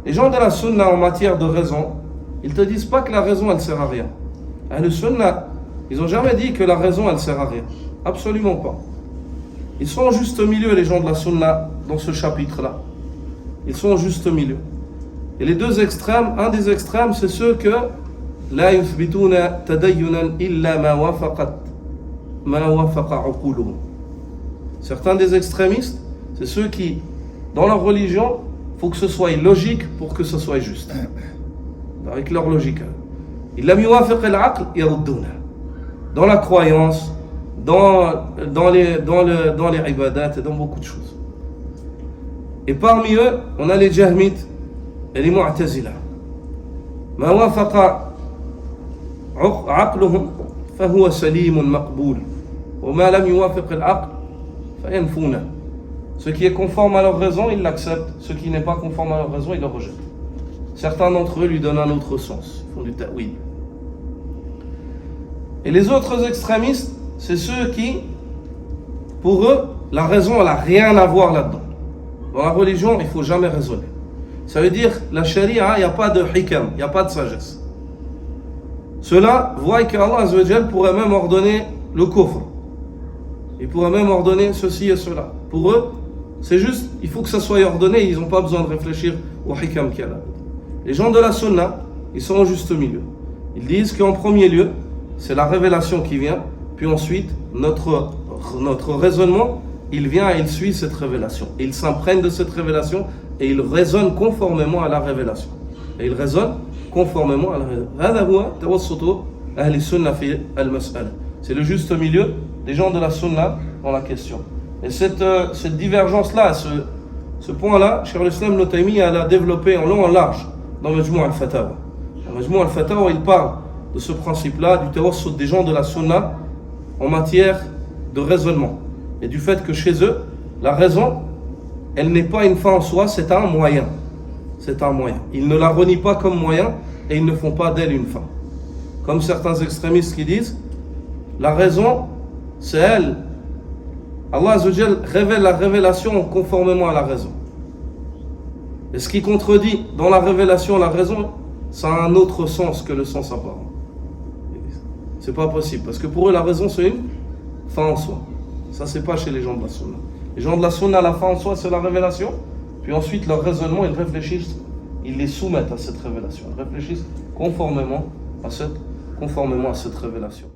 Les gens de la sunna en matière de raison, ils te disent pas que la raison elle sert à rien. Le sunna, ils n'ont jamais dit que la raison elle sert à rien. Absolument pas. Ils sont au juste milieu, les gens de la sunna, dans ce chapitre-là. Ils sont au juste milieu. Et les deux extrêmes, un des extrêmes, c'est ceux que la yuthbituna tadayyunan illa ma wafaqa uquluhum. Certains des extrémistes, c'est ceux qui, dans leur religion, il faut que ce soit logique pour que ce soit juste. Avec leur logique. Dans la croyance, dans les ibadat et dans beaucoup de choses. Et parmi eux, on a les jahmites et les mu'tazila. Ma wafaqa aqluhum fahuwa salimun maqboul. Wa ma lam yuwafiq al-aql fayanfuna. Ce qui est conforme à leur raison, ils l'acceptent. Ce qui n'est pas conforme à leur raison, ils le rejettent. Certains d'entre eux lui donnent un autre sens. Ils font du ta'wil. Et les autres extrémistes, c'est ceux qui, pour eux, la raison, elle n'a rien à voir là-dedans. Dans la religion, il ne faut jamais raisonner. Ça veut dire, la charia, il n'y a pas de hikam, il n'y a pas de sagesse. Ceux-là voient qu'Allah Azza wa Jal pourrait même ordonner le kufr. Il pourrait même ordonner ceci et cela. Pour eux, c'est juste, il faut que ça soit ordonné, ils n'ont pas besoin de réfléchir au hikam qu'il y a là. Les gens de la sunna, ils sont au juste milieu. Ils disent qu'en premier lieu, c'est la révélation qui vient, puis ensuite, notre raisonnement, il vient et il suit cette révélation. Il s'imprègne de cette révélation et il raisonne conformément à la révélation. Et il raisonne conformément à la révélation. C'est le juste milieu des gens de la sunna dans la question. Et cette divergence-là, ce point-là, Cheikh al-Islam Ibn Taymiyyah l'a développé en long et en large dans Majmou' al-Fatawa. Dans Majmou' al-Fatawa, il parle de ce principe-là, du tawassut des gens de la sunna en matière de raisonnement. Et du fait que chez eux, la raison, elle n'est pas une fin en soi, c'est un moyen. C'est un moyen. Ils ne la renient pas comme moyen et ils ne font pas d'elle une fin. Comme certains extrémistes qui disent, la raison, c'est elle. Allah Azza wa Jal révèle la révélation conformément à la raison. Et ce qui contredit dans la révélation la raison, ça a un autre sens que le sens apparent. C'est pas possible, parce que pour eux la raison c'est une fin en soi. Ça c'est pas chez les gens de la sunna. Les gens de la sunna, la fin en soi c'est la révélation, puis ensuite leur raisonnement ils réfléchissent, ils les soumettent à cette révélation, ils réfléchissent conformément à cette révélation.